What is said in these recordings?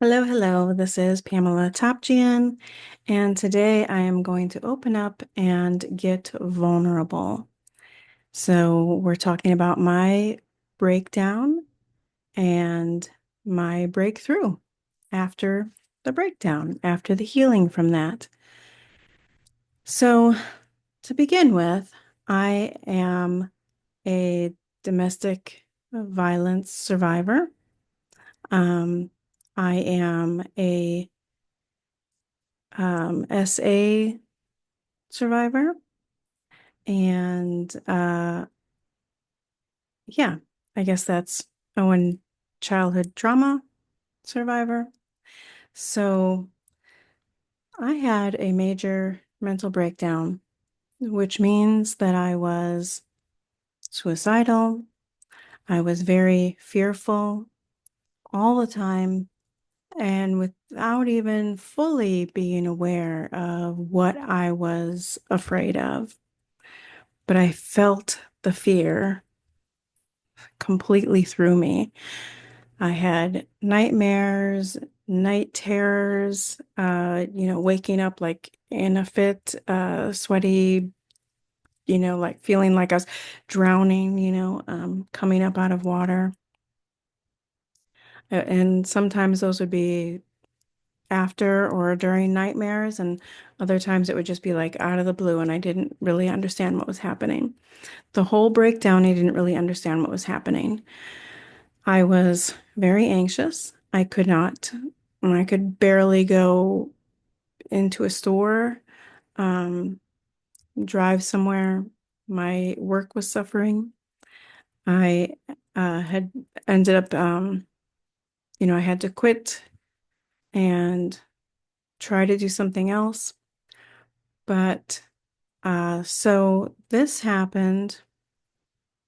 Hello, hello. This is PamelaTopjian, and today I am going to open up and get vulnerable. So, we're talking about my breakdown and my breakthrough after the breakdown, after the healing from that. So, to begin with, I am a domestic violence survivor. Um, I am a SA survivor. And yeah, I guess that's Owen childhood trauma survivor. So I had a major mental breakdown, which means that I was suicidal. I was very fearful all the time and without even fully being aware of what I was afraid of. But I felt the fear completely through me. I had nightmares, night terrors, waking up like in a fit, sweaty, like feeling like I was drowning, coming up out of water. And sometimes those would be after or during nightmares, and other times it would just be like out of the blue, and I didn't really understand what was happening. The whole breakdown, I didn't really understand what was happening. I was very anxious. I could barely go into a store, um, drive somewhere. My work was suffering. I had ended up, I had to quit and try to do something else. But so this happened.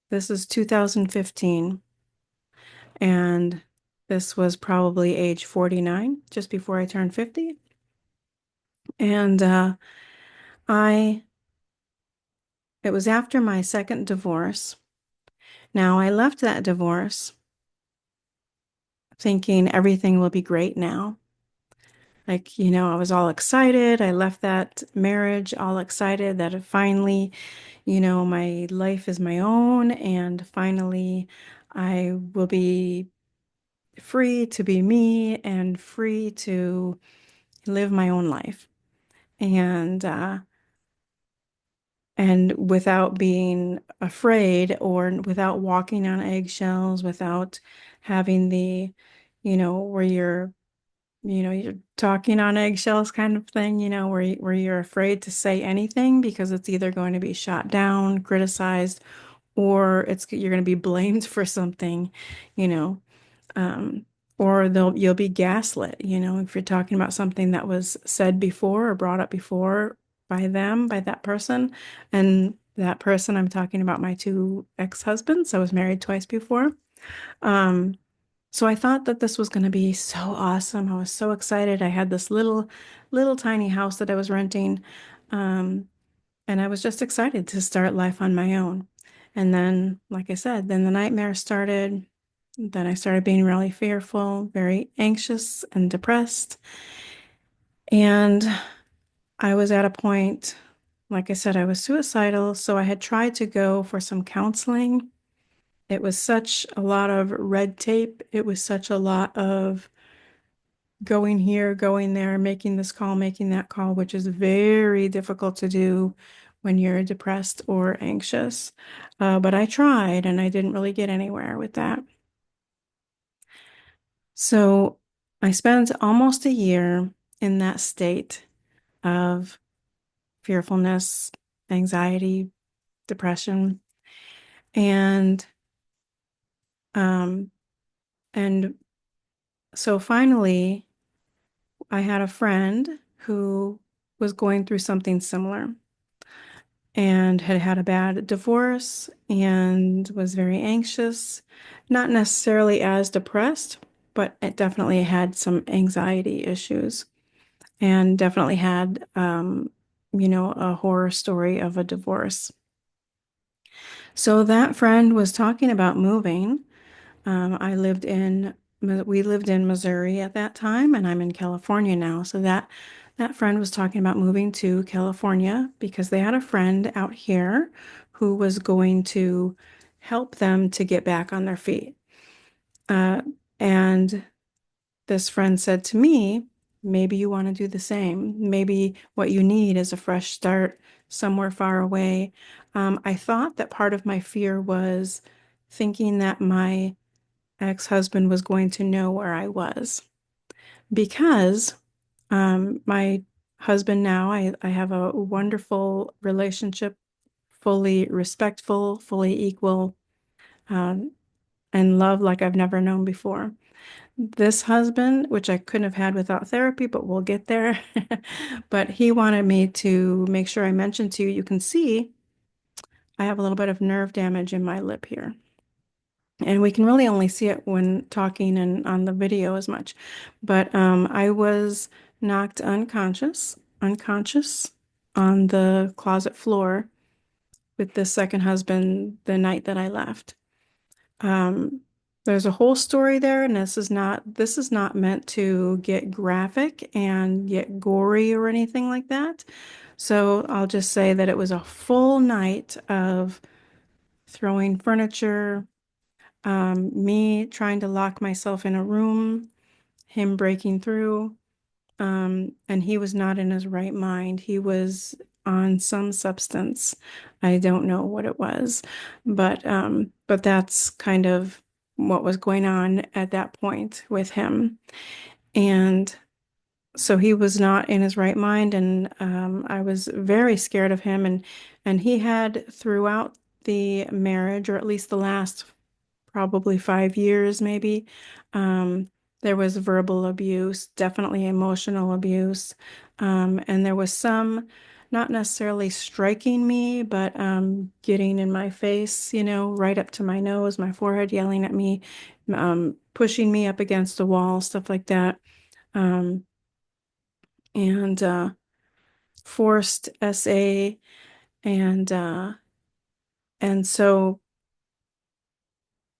This is 2015, and this was probably age 49, just before I turned 50. And I, it was after my second divorce. Now, I left that divorce thinking everything will be great now. Like, I was all excited. I left that marriage all excited that it finally, my life is my own, and finally I will be free to be me and free to live my own life. And without being afraid or without walking on eggshells, without having where you're talking on eggshells kind of thing, where you're afraid to say anything because it's either going to be shot down, criticized, or you're going to be blamed for something, you know um, or you'll be gaslit, if you're talking about something that was said before or brought up before by that person. And that person, I'm talking about my two ex-husbands. I was married twice before. Um, so I thought that this was going to be so awesome. I was so excited. I had this little tiny house that I was renting. Um, and I was just excited to start life on my own. And then, like I said, then the nightmares started. Then I started being really fearful, very anxious and depressed. And I was at a point, like I said, I was suicidal. So I had tried to go for some counseling. It was such a lot of red tape. It was such a lot of going here, going there, making this call, making that call, which is very difficult to do when you're depressed or anxious. But I tried and I didn't really get anywhere with that. So I spent almost a year in that state of fearfulness, anxiety, depression, and um, and so finally I had a friend who was going through something similar and had had a bad divorce and was very anxious, not necessarily as depressed, but it definitely had some anxiety issues and definitely had, a horror story of a divorce. So that friend was talking about moving. I lived in we lived in Missouri at that time, and I'm in California now. So that friend was talking about moving to California because they had a friend out here who was going to help them to get back on their feet. Uh, and this friend said to me, maybe you want to do the same. Maybe what you need is a fresh start somewhere far away. I thought that part of my fear was thinking that my ex-husband was going to know where I was because my husband now, I have a wonderful relationship, fully respectful, fully equal, um, and love like I've never known before. This husband, which I couldn't have had without therapy, but we'll get there. But he wanted me to make sure I mentioned to you, you can see I have a little bit of nerve damage in my lip here. And we can really only see it when talking and on the video as much. But I was knocked unconscious on the closet floor with this second husband the night that I left. Um, there's a whole story there, and this is not meant to get graphic and get gory or anything like that. So I'll just say that it was a full night of throwing furniture, me trying to lock myself in a room, him breaking through, and he was not in his right mind. He was on some substance. I don't know what it was, but that's kind of what was going on at that point with him. And so he was not in his right mind, and I was very scared of him. And he had throughout the marriage, or at least the last probably 5 years, maybe. Um, there was verbal abuse, definitely emotional abuse. And there was some, not necessarily striking me, but getting in my face, right up to my nose, my forehead, yelling at me, pushing me up against the wall, stuff like that. Um, and forced SA and so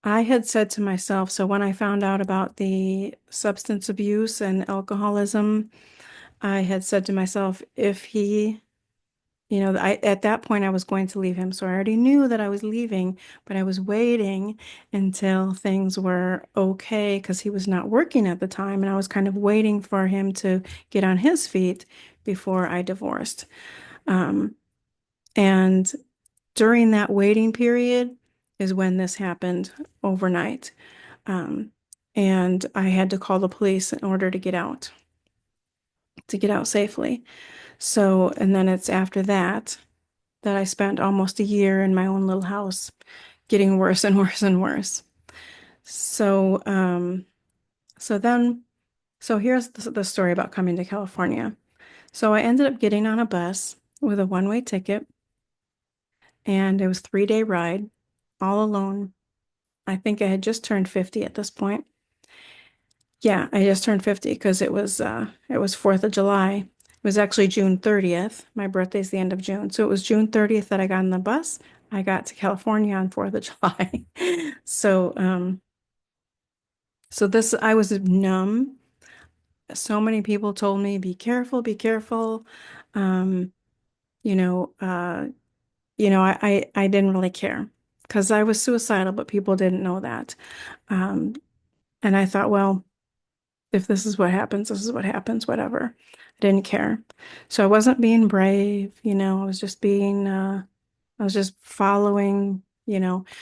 I had said to myself, so when I found out about the substance abuse and alcoholism, I had said to myself, if he, at that point I was going to leave him. So I already knew that I was leaving, but I was waiting until things were okay because he was not working at the time. And I was kind of waiting for him to get on his feet before I divorced. Um, and during that waiting period is when this happened overnight. Um, and I had to call the police in order to get out safely. So, and then it's after that that I spent almost a year in my own little house, getting worse and worse and worse. So, so then, so here's the story about coming to California. So I ended up getting on a bus with a one-way ticket, and it was a 3-day ride, all alone. I think I had just turned 50 at this point. Yeah, I just turned 50 because it was 4th of July. It was actually June 30th. My birthday's the end of June. So it was June 30th that I got on the bus. I got to California on 4th of July. So so this I was numb. So many people told me, be careful, be careful. Um, you know, uh, I didn't really care because I was suicidal, but people didn't know that. Um, and I thought, well, if this is what happens, this is what happens, whatever. I didn't care. So I wasn't being brave, I was just I was just following.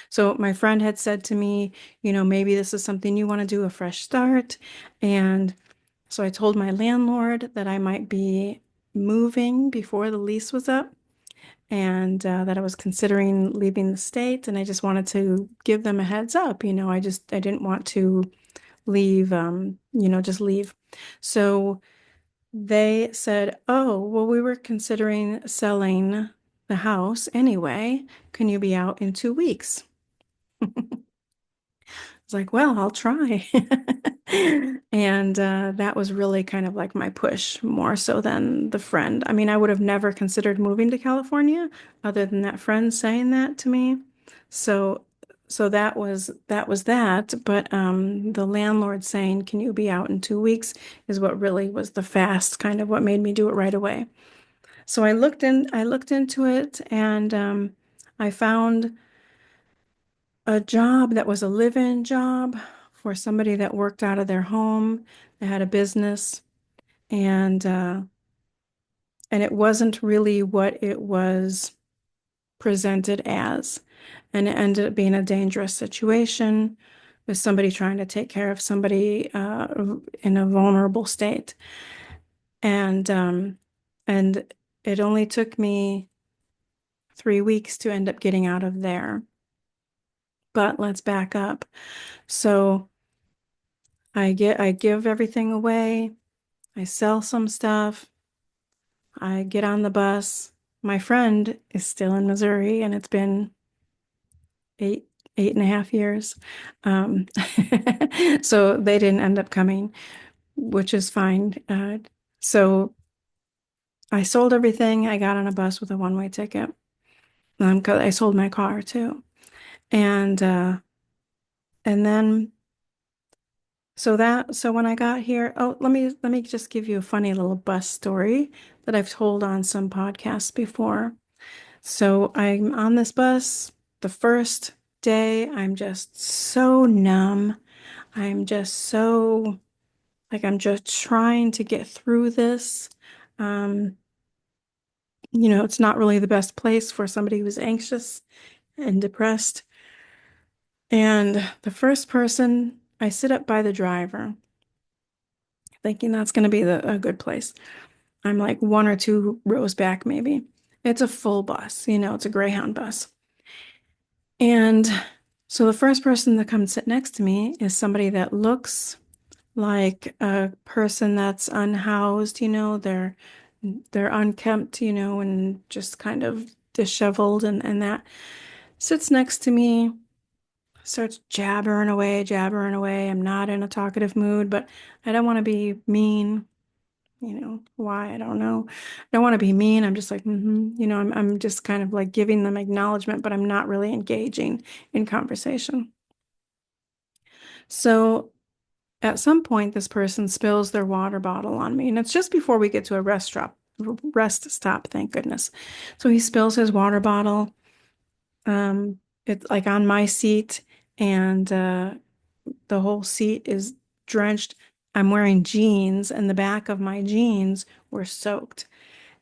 So my friend had said to me, maybe this is something you want to do, a fresh start. And so I told my landlord that I might be moving before the lease was up and that I was considering leaving the state. And I just wanted to give them a heads up. I didn't want to leave, just leave. So they said, oh, well, we were considering selling the house anyway. Can you be out in 2 weeks? I was like, well, I'll try. And that was really kind of like my push more so than the friend. I mean, I would have never considered moving to California other than that friend saying that to me. So so that was that. But the landlord saying, "Can you be out in 2 weeks?" is what really was the fast, kind of what made me do it right away. So I looked into it, and I found a job that was a live-in job for somebody that worked out of their home. They had a business, and it wasn't really what it was presented as. And it ended up being a dangerous situation with somebody trying to take care of somebody in a vulnerable state. And it only took me 3 weeks to end up getting out of there. But let's back up. So I give everything away. I sell some stuff. I get on the bus. My friend is still in Missouri, and it's been eight, 8.5 years. Um, so they didn't end up coming, which is fine. So I sold everything. I got on a bus with a one-way ticket. 'Cause I sold my car too. And then so when I got here, oh, let me just give you a funny little bus story that I've told on some podcasts before. So I'm on this bus. The first day, I'm just so numb. I'm just so like I'm just trying to get through this. Um, it's not really the best place for somebody who's anxious and depressed. And the first person, I sit up by the driver, thinking that's going to be a good place. I'm like one or two rows back, maybe. It's a full bus, it's a Greyhound bus. And so the first person that comes sit next to me is somebody that looks like a person that's unhoused, they're unkempt, and just kind of disheveled and that sits next to me, starts jabbering away. I'm not in a talkative mood, but I don't want to be mean. Why? I don't know. I don't want to be mean. I'm just like, I'm just kind of like giving them acknowledgement, but I'm not really engaging in conversation. So at some point, this person spills their water bottle on me, and it's just before we get to a rest stop, thank goodness. So he spills his water bottle. It's like on my seat, and the whole seat is drenched. I'm wearing jeans, and the back of my jeans were soaked.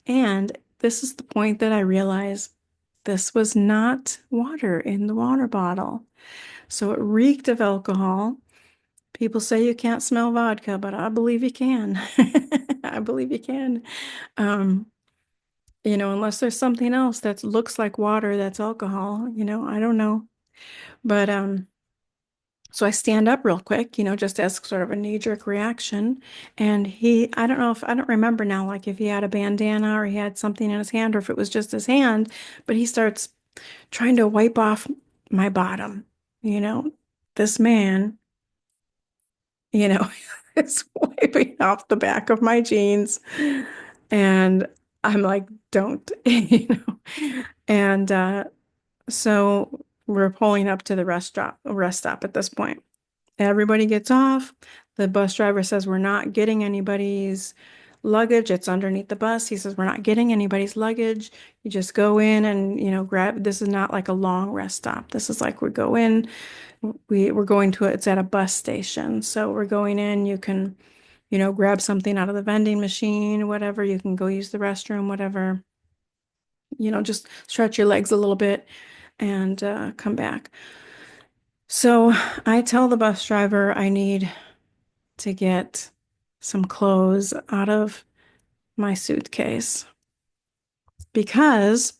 And this is the point that I realized this was not water in the water bottle. So it reeked of alcohol. People say you can't smell vodka, but I believe you can. I believe you can. Um, unless there's something else that looks like water that's alcohol, I don't know. But so I stand up real quick, just as sort of a knee-jerk reaction. And I don't know if I don't remember now, like if he had a bandana or he had something in his hand or if it was just his hand, but he starts trying to wipe off my bottom. You know, this man, you know, is wiping off the back of my jeans. And I'm like, don't, And so we're pulling up to the rest stop at this point. Everybody gets off. The bus driver says, we're not getting anybody's luggage. It's underneath the bus. He says, we're not getting anybody's luggage. You just go in and, grab. This is not like a long rest stop. This is like we go in, we're going to it. It's at a bus station. So we're going in. You can, grab something out of the vending machine, whatever. You can go use the restroom, whatever. Just stretch your legs a little bit and come back. So I tell the bus driver I need to get some clothes out of my suitcase because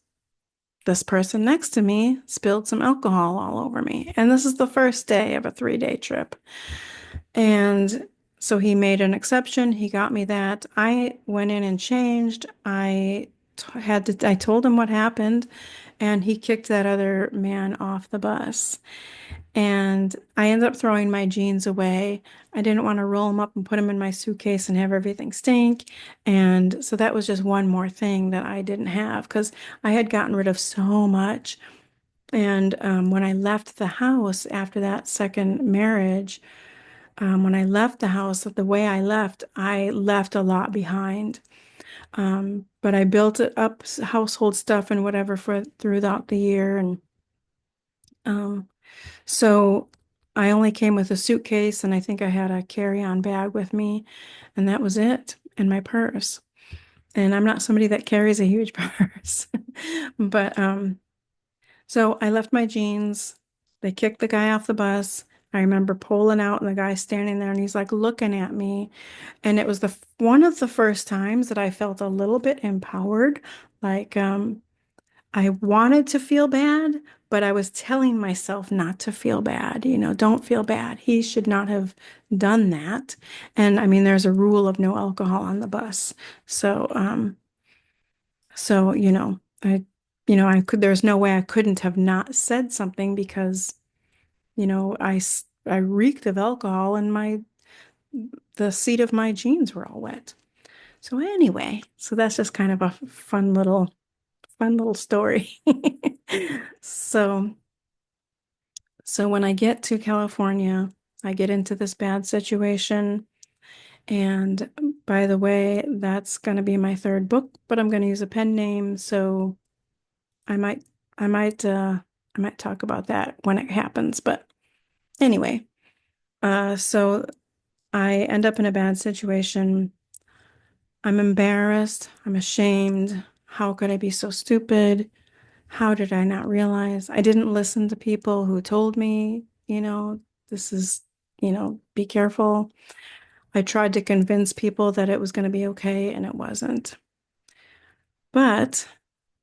this person next to me spilled some alcohol all over me. And this is the first day of a 3-day trip. And so he made an exception. He got me that. I went in and changed. I told him what happened, and he kicked that other man off the bus. And I ended up throwing my jeans away. I didn't want to roll them up and put them in my suitcase and have everything stink. And so that was just one more thing that I didn't have because I had gotten rid of so much. And when I left the house after that second marriage, when I left the house, the way I left a lot behind. But I built it up, household stuff and whatever for throughout the year. And um, so I only came with a suitcase, and I think I had a carry-on bag with me, and that was it, and my purse. And I'm not somebody that carries a huge purse. But so I left my jeans. They kicked the guy off the bus. I remember pulling out and the guy standing there and he's like looking at me. And it was the one of the first times that I felt a little bit empowered. Like I wanted to feel bad, but I was telling myself not to feel bad. Don't feel bad. He should not have done that. And I mean, there's a rule of no alcohol on the bus. So I could, there's no way I couldn't have not said something because, I reeked of alcohol and the seat of my jeans were all wet. So anyway, so that's just kind of a fun little story. So, so when I get to California, I get into this bad situation. And by the way, that's going to be my third book, but I'm going to use a pen name. So I might, I might, I might talk about that when it happens. But anyway, so I end up in a bad situation. I'm embarrassed. I'm ashamed. How could I be so stupid? How did I not realize? I didn't listen to people who told me, this is, be careful. I tried to convince people that it was going to be okay, and it wasn't. But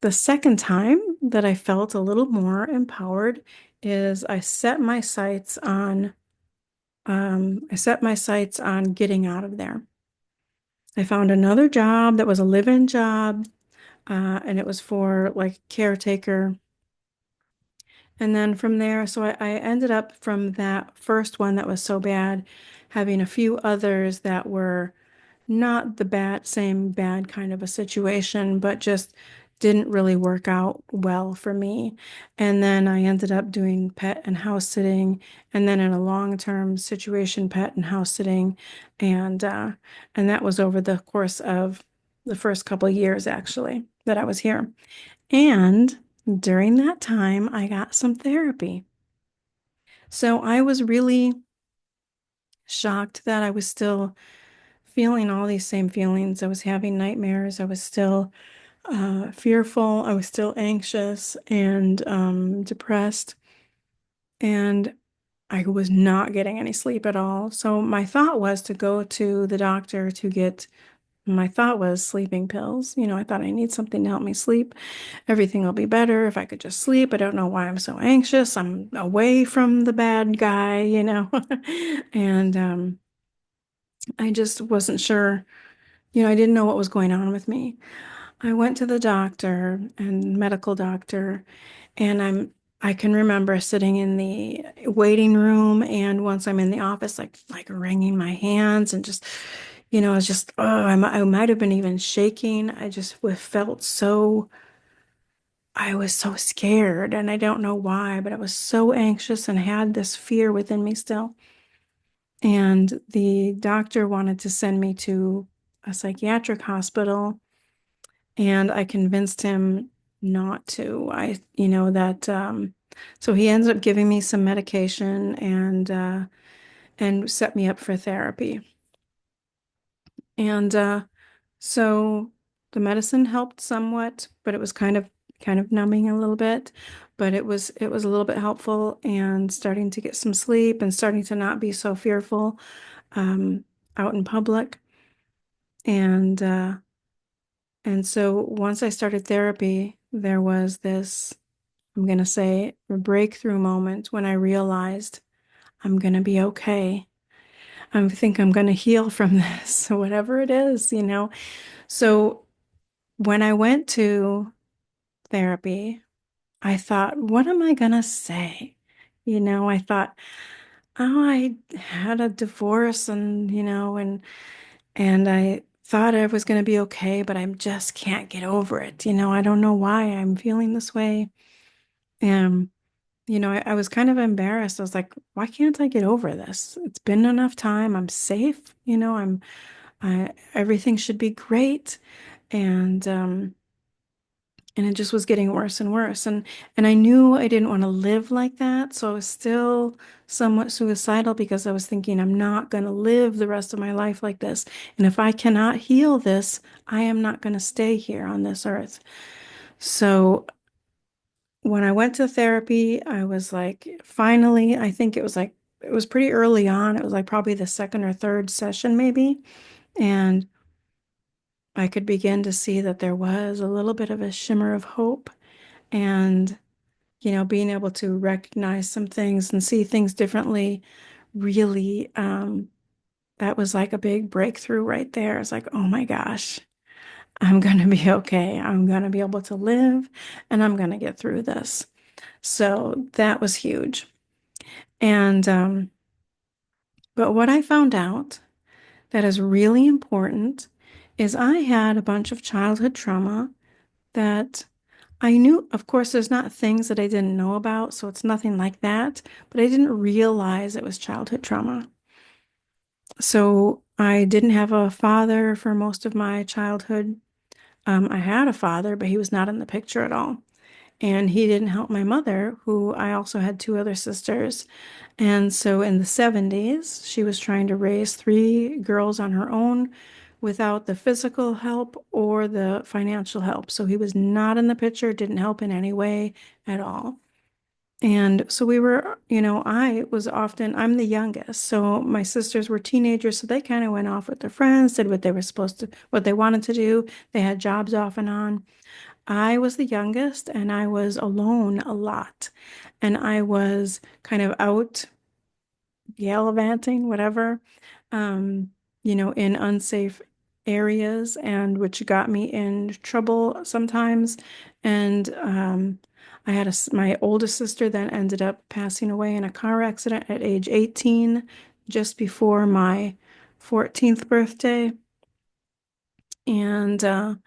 the second time that I felt a little more empowered is I set my sights on getting out of there. I found another job that was a live-in job, and it was for like caretaker. And then from there, so I ended up from that first one that was so bad, having a few others that were not the same bad kind of a situation, but just didn't really work out well for me. And then I ended up doing pet and house sitting, and then in a long-term situation, pet and house sitting, and uh, and that was over the course of the first couple of years actually that I was here. And during that time, I got some therapy. So I was really shocked that I was still feeling all these same feelings. I was having nightmares. I was still fearful. I was still anxious and depressed. And I was not getting any sleep at all. So my thought was to go to the doctor to get, my thought was sleeping pills. I thought I need something to help me sleep. Everything will be better if I could just sleep. I don't know why I'm so anxious. I'm away from the bad guy. And I just wasn't sure. I didn't know what was going on with me. I went to the doctor and medical doctor, and I can remember sitting in the waiting room, and once I'm in the office, like wringing my hands and just, I was just, oh, I might have been even shaking. I just felt so, I was so scared, and I don't know why, but I was so anxious and had this fear within me still. And the doctor wanted to send me to a psychiatric hospital. And I convinced him not to. So he ended up giving me some medication and set me up for therapy. And so the medicine helped somewhat, but it was kind of numbing a little bit. But it was a little bit helpful and starting to get some sleep and starting to not be so fearful um, out in public. And and so once I started therapy, there was this, I'm going to say, a breakthrough moment when I realized I'm going to be okay. I think I'm going to heal from this, whatever it is. So when I went to therapy, I thought, what am I going to say? I thought, oh, I had a divorce and I thought I was going to be okay, but I just can't get over it. I don't know why I'm feeling this way. I was kind of embarrassed. I was like, why can't I get over this? It's been enough time. I'm safe. Everything should be great. And, and it just was getting worse and worse. And I knew I didn't want to live like that. So I was still somewhat suicidal because I was thinking, I'm not going to live the rest of my life like this. And if I cannot heal this, I am not going to stay here on this earth. So when I went to therapy, I was like, finally, I think it was pretty early on. It was like probably the second or third session, maybe. And I could begin to see that there was a little bit of a shimmer of hope. And, being able to recognize some things and see things differently, really, that was like a big breakthrough right there. It's like, oh my gosh, I'm going to be okay. I'm going to be able to live and I'm going to get through this. So that was huge. And, but what I found out that is really important is I had a bunch of childhood trauma that I knew, of course, there's not things that I didn't know about, so it's nothing like that, but I didn't realize it was childhood trauma. So I didn't have a father for most of my childhood. I had a father, but he was not in the picture at all. And he didn't help my mother, who I also had two other sisters. And so in the 70s, she was trying to raise three girls on her own without the physical help or the financial help. So he was not in the picture, didn't help in any way at all. And so we were, I'm the youngest. So my sisters were teenagers. So they kind of went off with their friends, did what they were supposed to, what they wanted to do. They had jobs off and on. I was the youngest and I was alone a lot. And I was kind of out gallivanting, whatever, in unsafe areas and which got me in trouble sometimes. And I had my oldest sister then ended up passing away in a car accident at age 18, just before my 14th birthday. And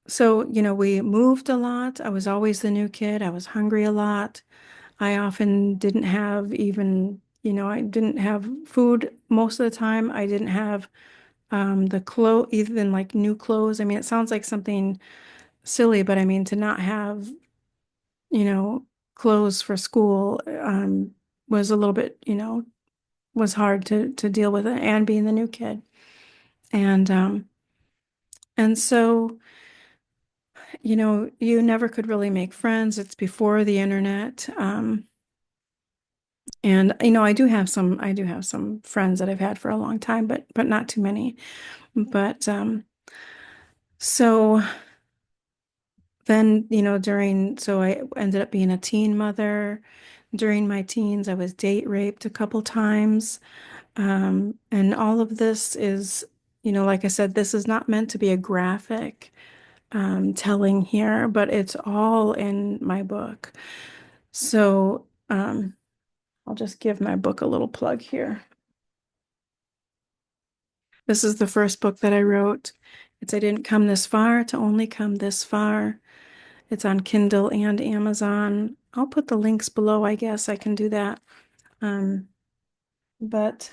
so, we moved a lot. I was always the new kid. I was hungry a lot. I often didn't have even, I didn't have food most of the time. I didn't have the clothes, even like new clothes. I mean, it sounds like something silly, but I mean, to not have, you know, clothes for school was a little bit, was hard to deal with it and being the new kid. And and so you never could really make friends. It's before the internet. And I do have some friends that I've had for a long time, but not too many. But so then, so I ended up being a teen mother. During my teens, I was date raped a couple times. And all of this is, like I said, this is not meant to be a graphic telling here, but it's all in my book. So I'll just give my book a little plug here. This is the first book that I wrote. It's I Didn't Come This Far to Only Come This Far. It's on Kindle and Amazon. I'll put the links below, I guess I can do that. Um, but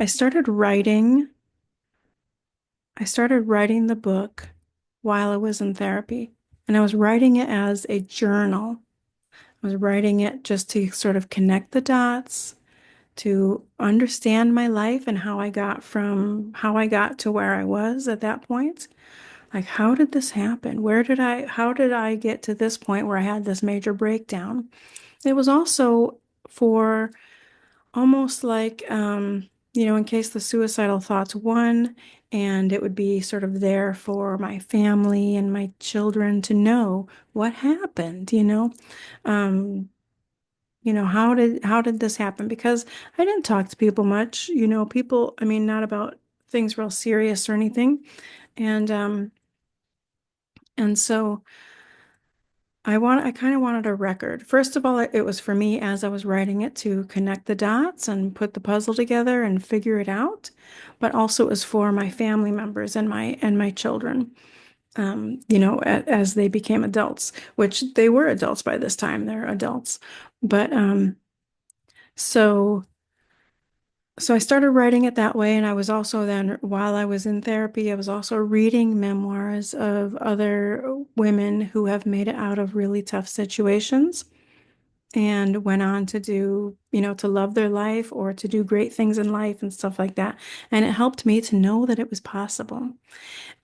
I started writing. I started writing the book while I was in therapy, and I was writing it as a journal. I was writing it just to sort of connect the dots, to understand my life and how I got to where I was at that point. Like, how did this happen? How did I get to this point where I had this major breakdown? It was also for almost like, in case the suicidal thoughts won, and it would be sort of there for my family and my children to know what happened, Um, how did this happen? Because I didn't talk to people much, people, I mean, not about things real serious or anything. And so I kind of wanted a record. First of all, it was for me as I was writing it to connect the dots and put the puzzle together and figure it out. But also it was for my family members and my children. as they became adults, which they were adults by this time, they're adults. But so so I started writing it that way, and I was also then, while I was in therapy, I was also reading memoirs of other women who have made it out of really tough situations and went on to do, to love their life or to do great things in life and stuff like that. And it helped me to know that it was possible.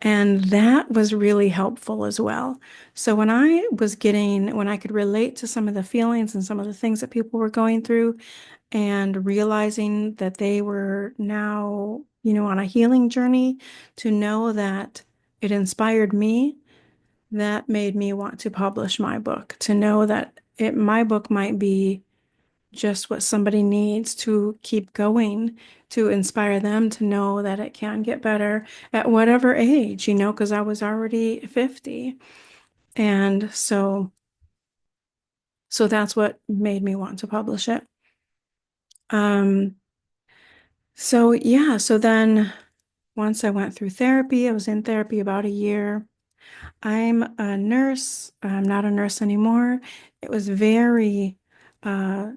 And that was really helpful as well. So when I could relate to some of the feelings and some of the things that people were going through and realizing that they were now, on a healing journey, to know that it inspired me, that made me want to publish my book, to know that my book might be just what somebody needs to keep going, to inspire them to know that it can get better at whatever age, because I was already 50. And so that's what made me want to publish it. Um, so yeah, so then once I went through therapy, I was in therapy about a year. I'm a nurse. I'm not a nurse anymore. It was very, uh,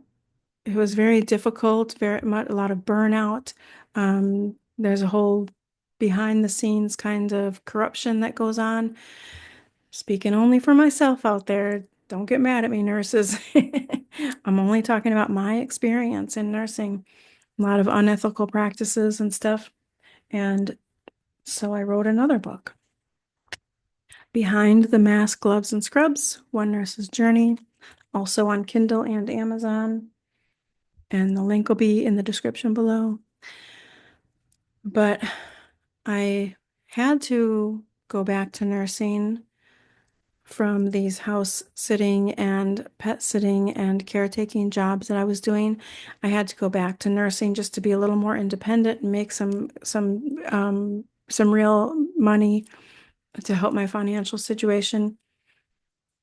it was very difficult, very much, a lot of burnout. There's a whole behind the scenes kind of corruption that goes on. Speaking only for myself out there, don't get mad at me, nurses. I'm only talking about my experience in nursing, a lot of unethical practices and stuff. And so I wrote another book, Behind the Mask, Gloves, and Scrubs, One Nurse's Journey, also on Kindle and Amazon. And the link will be in the description below. But I had to go back to nursing from these house sitting and pet sitting and caretaking jobs that I was doing. I had to go back to nursing just to be a little more independent and make some real money to help my financial situation.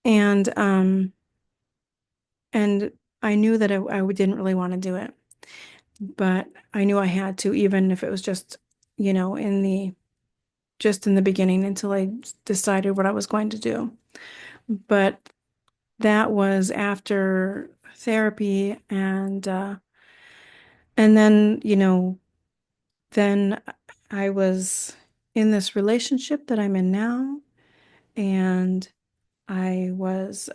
And and I knew that I didn't really want to do it, but I knew I had to, even if it was just, in the beginning until I decided what I was going to do. But that was after therapy, and then, then I was in this relationship that I'm in now, and I was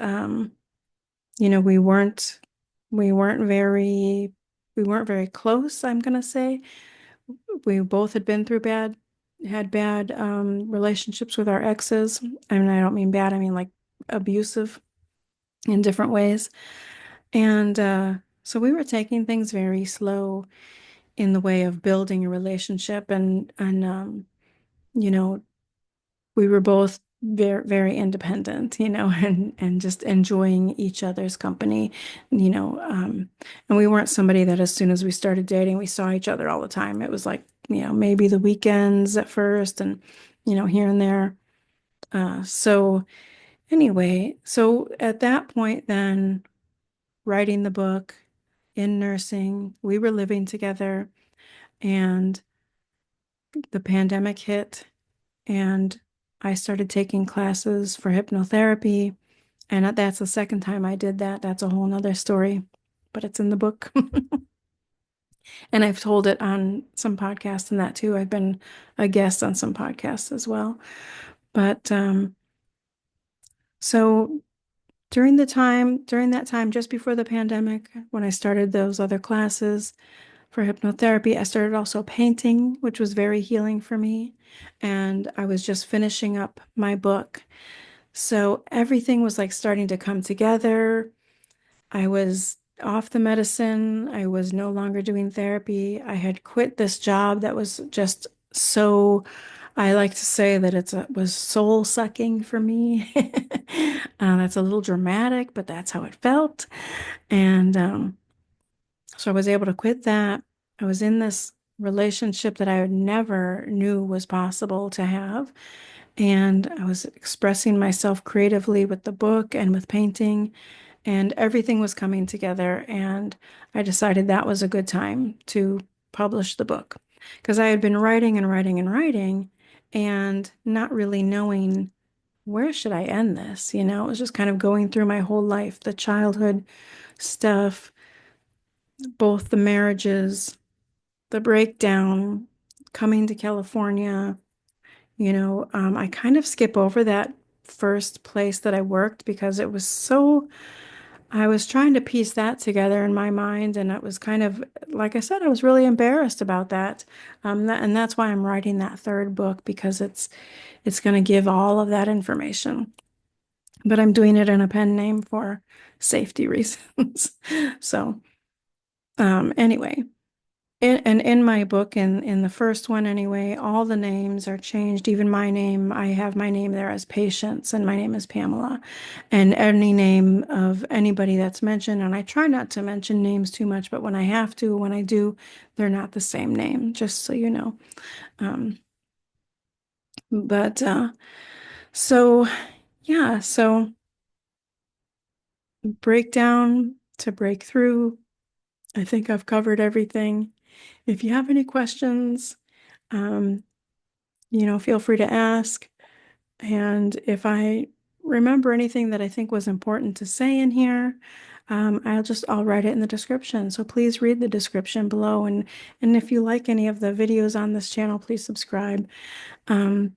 we weren't very we weren't very close, I'm gonna say. We both had bad relationships with our exes. I mean, I don't mean bad, I mean like abusive in different ways. And so we were taking things very slow in the way of building a relationship, and you know, we were both very, very independent, and just enjoying each other's company, and we weren't somebody that as soon as we started dating, we saw each other all the time. It was like, maybe the weekends at first and, here and there. So anyway, so at that point, then writing the book in nursing, we were living together, and the pandemic hit, and I started taking classes for hypnotherapy. And that's the second time I did that. That's a whole nother story, but it's in the book. And I've told it on some podcasts and that too. I've been a guest on some podcasts as well. But so during that time, just before the pandemic, when I started those other classes for hypnotherapy, I started also painting, which was very healing for me. And I was just finishing up my book. So everything was like starting to come together. I was off the medicine. I was no longer doing therapy. I had quit this job that was just so, I like to say that was soul sucking for me. That's a little dramatic, but that's how it felt. And so I was able to quit that. I was in this relationship that I never knew was possible to have. And I was expressing myself creatively with the book and with painting, and everything was coming together. And I decided that was a good time to publish the book because I had been writing and writing and writing and not really knowing. where should I end this? You know, it was just kind of going through my whole life, the childhood stuff, both the marriages, the breakdown, coming to California. I kind of skip over that first place that I worked because it was so, I was trying to piece that together in my mind, and it was kind of, like I said, I was really embarrassed about that. And that's why I'm writing that third book because it's going to give all of that information. But I'm doing it in a pen name for safety reasons. So, anyway. And in my book, in the first one anyway, all the names are changed. Even my name, I have my name there as Patience, and my name is Pamela. And any name of anybody that's mentioned, and I try not to mention names too much, but when I have to, when I do, they're not the same name, just so you know. Um, but so yeah, so breakdown to breakthrough. I think I've covered everything. If you have any questions, um, feel free to ask. And if I remember anything that I think was important to say in here, I'll write it in the description. So please read the description below. And if you like any of the videos on this channel, please subscribe. Um,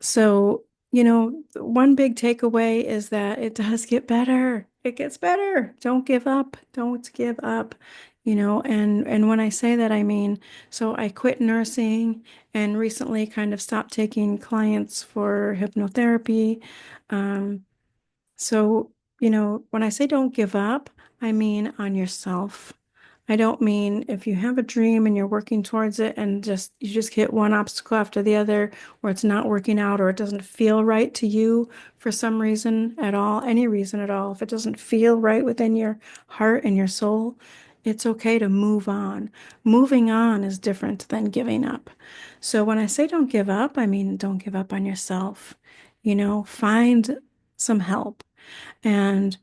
so, one big takeaway is that it does get better. It gets better. Don't give up. Don't give up. And when I say that, I mean, so I quit nursing and recently kind of stopped taking clients for hypnotherapy. Um, so, when I say don't give up, I mean on yourself. I don't mean if you have a dream and you're working towards it and you just hit one obstacle after the other, or it's not working out, or it doesn't feel right to you for some reason at all, any reason at all. If it doesn't feel right within your heart and your soul, it's okay to move on. Moving on is different than giving up. So when I say don't give up, I mean don't give up on yourself. Find some help. And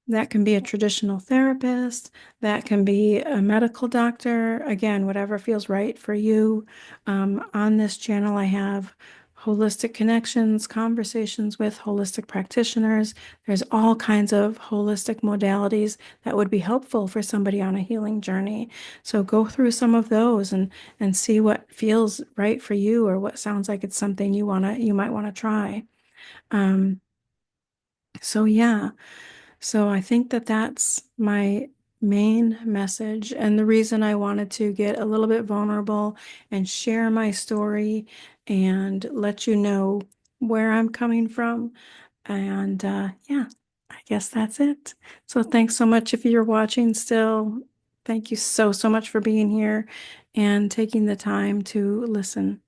that can be a traditional therapist, that can be a medical doctor, again, whatever feels right for you. On this channel, I have holistic connections, conversations with holistic practitioners. There's all kinds of holistic modalities that would be helpful for somebody on a healing journey. So go through some of those and see what feels right for you or what sounds like it's something you might want to try. Um, so yeah. So I think that that's my main message and the reason I wanted to get a little bit vulnerable and share my story and let you know where I'm coming from. And yeah, I guess that's it. So thanks so much if you're watching still. Thank you so, so much for being here and taking the time to listen.